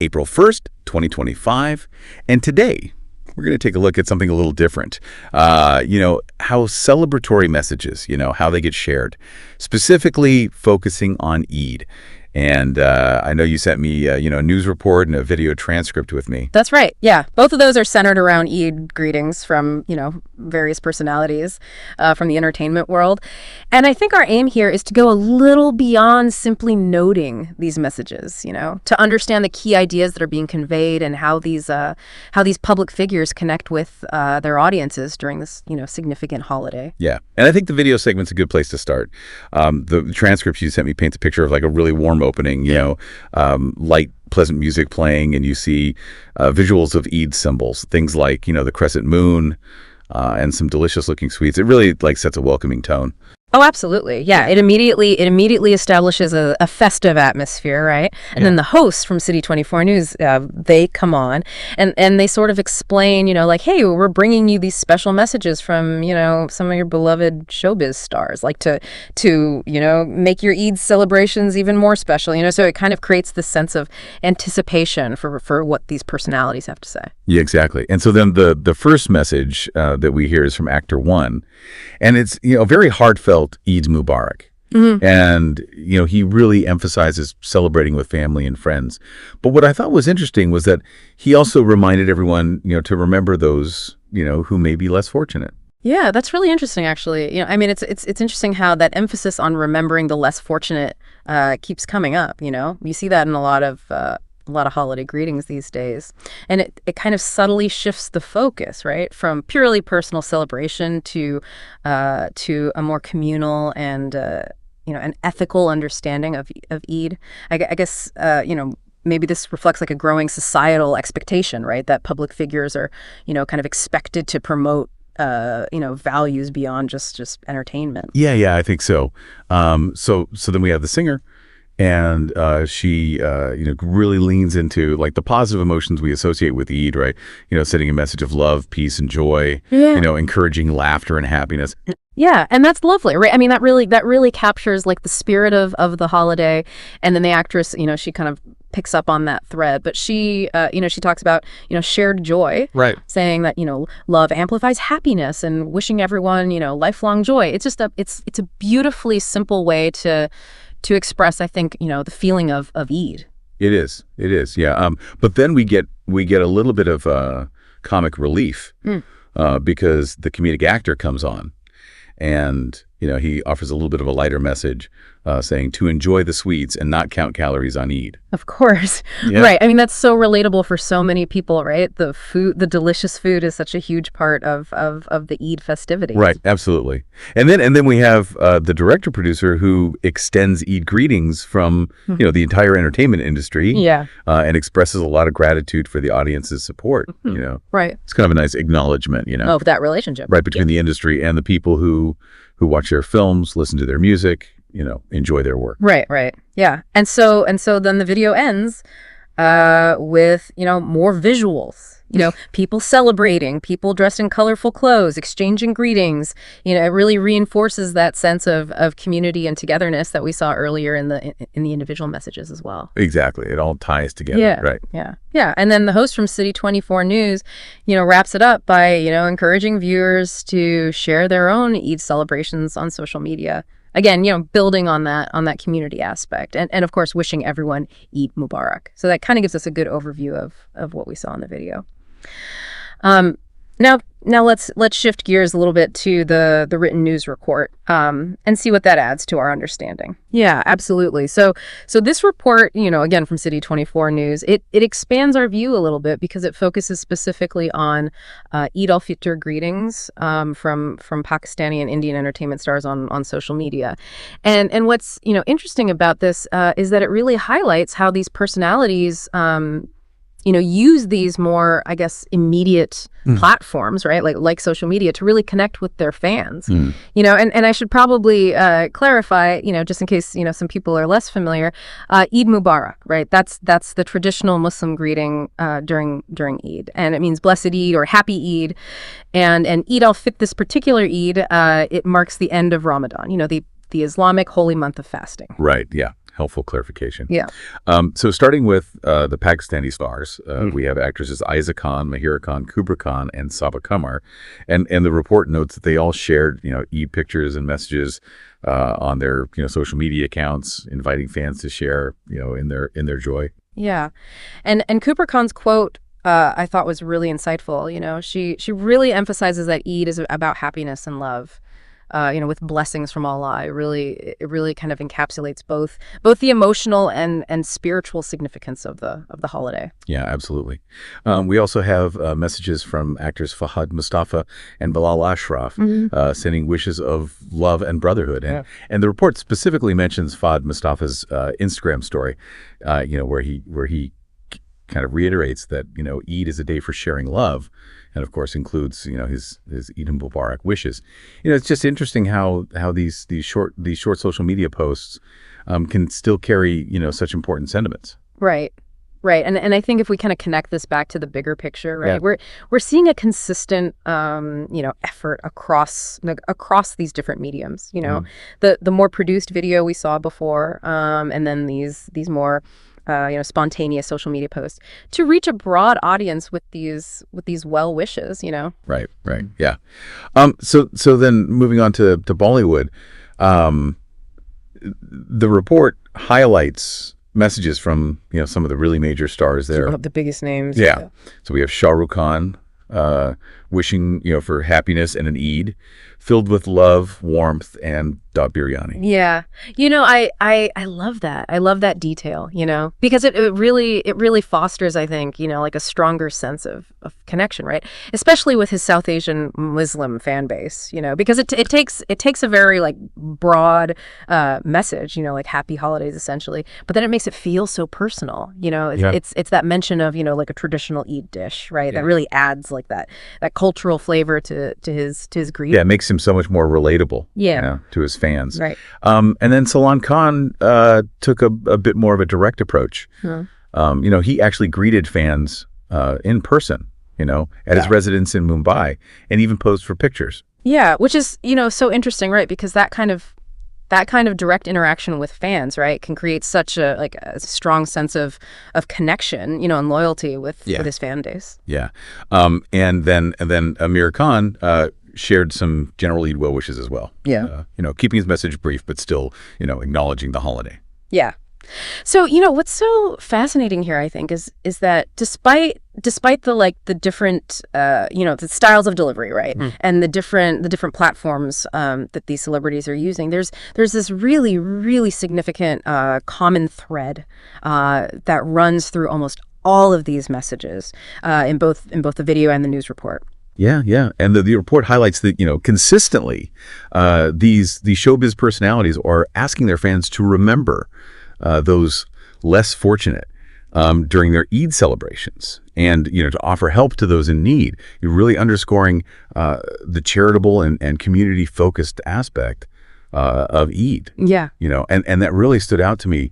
April 1st, 2025. And today, we're going to take a look at something a little different. How celebratory messages, how they get shared, specifically focusing on Eid. And I know you sent me, a news report and a video transcript with me. That's right. Yeah. Both of those are centered around Eid greetings from, various personalities from the entertainment world. And I think our aim here is to go a little beyond simply noting these messages, to understand the key ideas that are being conveyed and how these public figures connect with their audiences during this, significant holiday. Yeah. And I think the video segment's a good place to start. The transcript you sent me paints a picture of like a really warm opening, light, pleasant music playing, and you see visuals of Eid symbols, things like, the crescent moon and some delicious looking sweets. It really sets a welcoming tone. Oh, absolutely. Yeah. It immediately establishes a festive atmosphere, right? And then the hosts from City24News, they come on and they sort of explain, hey, we're bringing you these special messages from, some of your beloved showbiz stars, to make your Eid celebrations even more special, so it kind of creates this sense of anticipation for what these personalities have to say. Yeah, exactly. And so then the first message that we hear is from actor one, and it's, very heartfelt Eid Mubarak. Mm-hmm. And, he really emphasizes celebrating with family and friends. But what I thought was interesting was that he also reminded everyone, to remember those, who may be less fortunate. Yeah, that's really interesting, actually. It's interesting how that emphasis on remembering the less fortunate keeps coming up, You see that in a lot of holiday greetings these days. And it kind of subtly shifts the focus, right? From purely personal celebration to a more communal and, an ethical understanding of Eid. I guess, maybe this reflects like a growing societal expectation, right? That public figures are, kind of expected to promote values beyond just entertainment. Yeah, I think so. So then we have the singer. And she, really leans into the positive emotions we associate with Eid, right? Sending a message of love, peace, and joy. Yeah. Encouraging laughter and happiness. Yeah, and that's lovely, right? That really captures the spirit of the holiday. And then the actress, she kind of picks up on that thread, but she, she talks about, shared joy, right? Saying that, love amplifies happiness and wishing everyone, lifelong joy. It's just it's a beautifully simple way to express, I think, the feeling of Eid. It is, yeah. But then we get a little bit of comic relief because the comedic actor comes on, and he offers a little bit of a lighter message, saying to enjoy the sweets and not count calories on Eid. Of course. Yeah. Right. That's so relatable for so many people, right? The delicious food is such a huge part of the Eid festivities. Right. Absolutely. And then we have the director producer who extends Eid greetings from, the entire entertainment industry. Yeah. And expresses a lot of gratitude for the audience's support, Right. It's kind of a nice acknowledgement, of that relationship. Right, between the industry and the people who watch their films, listen to their music, enjoy their work. Right. Yeah. And so then the video ends with, more visuals, people celebrating, people dressed in colorful clothes, exchanging greetings. It really reinforces that sense of community and togetherness that we saw earlier in the individual messages as well. Exactly. It all ties together. Yeah. Right. Yeah. And then the host from City24News, wraps it up by, encouraging viewers to share their own Eid celebrations on social media. Again, building on that community aspect, and of course, wishing everyone Eid Mubarak. So that kind of gives us a good overview of what we saw in the video. Now let's shift gears a little bit to the written news report and see what that adds to our understanding. Yeah, absolutely. So this report, again from City24News, it expands our view a little bit because it focuses specifically on Eid al-Fitr greetings from Pakistani and Indian entertainment stars on social media. And what's interesting about this is that it really highlights how these personalities use these more, I guess, immediate platforms, right? Like social media to really connect with their fans. And I should probably clarify, just in case, some people are less familiar, Eid Mubarak, right? That's the traditional Muslim greeting during Eid. And it means blessed Eid or happy Eid. And Eid al-Fitr, this particular Eid, it marks the end of Ramadan, the Islamic holy month of fasting. Right, yeah. helpful clarification. Yeah. So starting with the Pakistani stars, we have actresses Aiza Khan, Mahira Khan, Kubra Khan, and Saba Qamar, and the report notes that they all shared Eid pictures and messages on their social media accounts, inviting fans to share in their joy. Yeah, and Kubra Khan's quote I thought was really insightful. She really emphasizes that Eid is about happiness and love. With blessings from Allah. It really kind of encapsulates both the emotional and spiritual significance of the holiday. Yeah, absolutely. We also have messages from actors Fahad Mustafa and Bilal Ashraf sending wishes of love and brotherhood. And the report specifically mentions Fahad Mustafa's Instagram story, where he kind of reiterates that Eid is a day for sharing love, and of course includes his Eid Mubarak wishes. It's just interesting how these short social media posts can still carry such important sentiments. Right. And I think if we kind of connect this back to the bigger picture, right, Yeah. we're seeing a consistent effort across these different mediums. The more produced video we saw before, and then these more spontaneous social media posts to reach a broad audience with these well wishes. Right. Yeah. So then moving on to Bollywood, the report highlights messages from some of the really major stars there. The biggest names. Yeah. So we have Shah Rukh Khan wishing for happiness and an Eid filled with love, warmth, and dot biryani. Yeah. I love that. I love that detail, because it really fosters, I think, like a stronger sense of connection, right? Especially with his South Asian Muslim fan base, because it takes a very like broad message, like happy holidays essentially, but then it makes it feel so personal, it's that mention of, like a traditional Eid dish, right? Yeah. That really adds like that cultural flavor to his greeting. Yeah, it makes him so much more relatable. Yeah. To his fans. Right. And then Salman Khan took a bit more of a direct approach. He actually greeted fans in person, at his residence in Mumbai, and even posed for pictures. Yeah, which is, so interesting, right? Because that kind of direct interaction with fans, right, can create such a strong sense of connection, and loyalty with his fan base. Yeah. And then Amir Khan shared some general Eid well wishes as well. Yeah. Keeping his message brief, but still, acknowledging the holiday. Yeah. So, what's so fascinating here, I think, is that despite the different, the styles of delivery, right, and the different platforms that these celebrities are using, there's this really, really significant common thread that runs through almost all of these messages in both the video and the news report. Yeah. And the report highlights that, consistently these showbiz personalities are asking their fans to remember those less fortunate during their Eid celebrations, and to offer help to those in need. You're really underscoring the charitable and community focused aspect of Eid. Yeah. And that really stood out to me.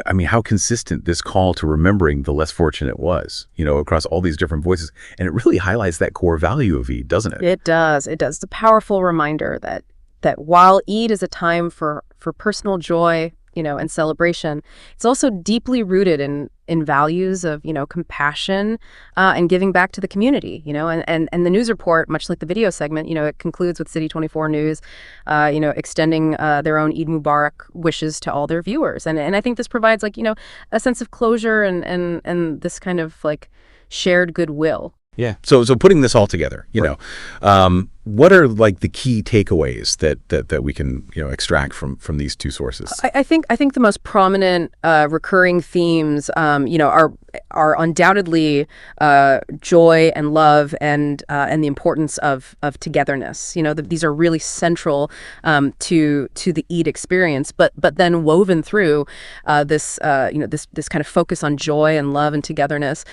I mean, how consistent this call to remembering the less fortunate was, across all these different voices. And it really highlights that core value of Eid, doesn't it? It does. It's a powerful reminder that while Eid is a time for personal joy, and celebration, it's also deeply rooted in values of, compassion and giving back to the community, and the news report, much like the video segment, it concludes with City24News, extending their own Eid Mubarak wishes to all their viewers. And I think this provides a sense of closure and this kind of shared goodwill. Yeah. So putting this all together, what are the key takeaways that we can extract from these two sources? I think the most prominent recurring themes are undoubtedly joy and love and the importance of togetherness. These are really central to the Eid experience, but then woven through this kind of focus on joy and love and togetherness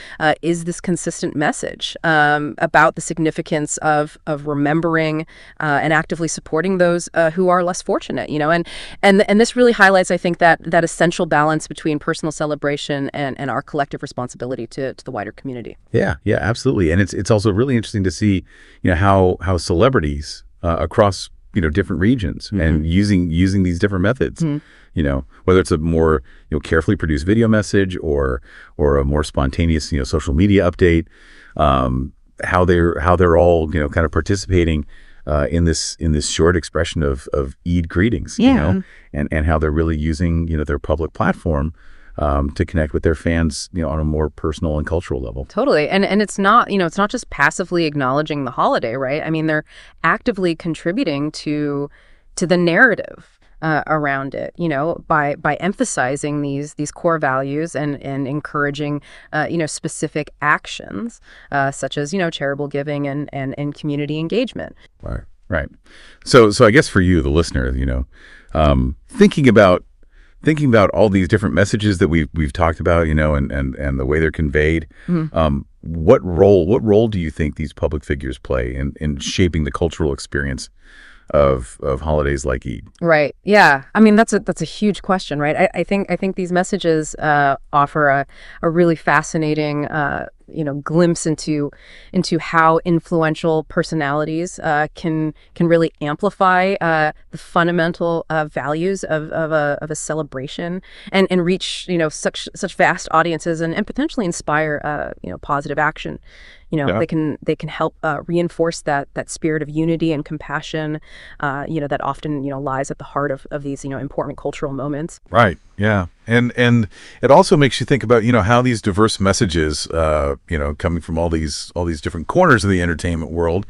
is this consistent message about the significance of remembering and actively supporting those who are less fortunate, and this really highlights, I think, that essential balance between personal celebration and our collective responsibility to the wider community. Yeah, absolutely. And it's also really interesting to see, how celebrities across different regions and using these different methods. Whether it's a more carefully produced video message or a more spontaneous social media update, how they're all kind of participating in this short expression of Eid greetings, and how they're really using their public platform to connect with their fans, on a more personal and cultural level. Totally. And it's not, it's not just passively acknowledging the holiday, right? I mean, they're actively contributing to the narrative around it, by emphasizing these core values and encouraging, specific actions, such as, charitable giving and community engagement. Right. So I guess for you, the listener, thinking about all these different messages that we've talked about, and the way they're conveyed, what role do you think these public figures play in shaping the cultural experience of holidays like Eid? Right. Yeah. I mean, that's a huge question, right? I think these messages offer a really fascinating glimpse into how influential personalities can really amplify the fundamental values of a celebration and reach such vast audiences and potentially inspire positive action. They can help reinforce that spirit of unity and compassion, that often lies at the heart of these important cultural moments. Right. Yeah. And it also makes you think about how these diverse messages, coming from all these different corners of the entertainment world,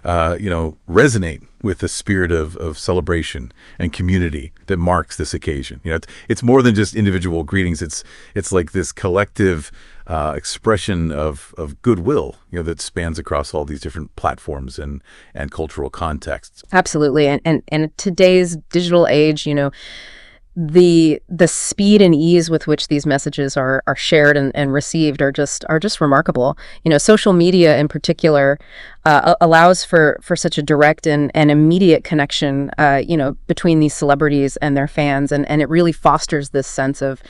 resonate with the spirit of celebration and community that marks this occasion. It's more than just individual greetings. It's like this collective expression of goodwill, that spans across all these different platforms and cultural contexts. Absolutely. And today's digital age, the speed and ease with which these messages are shared and received are just remarkable. Social media in particular allows for such a direct and immediate connection, between these celebrities and their fans, and it really fosters this sense of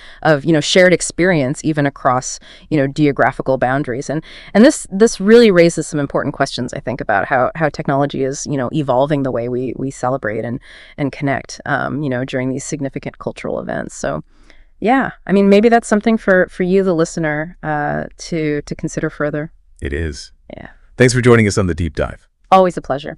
shared experience even across geographical boundaries. And this really raises some important questions, I think, about how technology is evolving the way we celebrate and connect during these significant cultural events. So yeah, I mean, maybe that's something for you, the listener, to consider further. It is. Yeah. Thanks for joining us on The Deep Dive. Always a pleasure.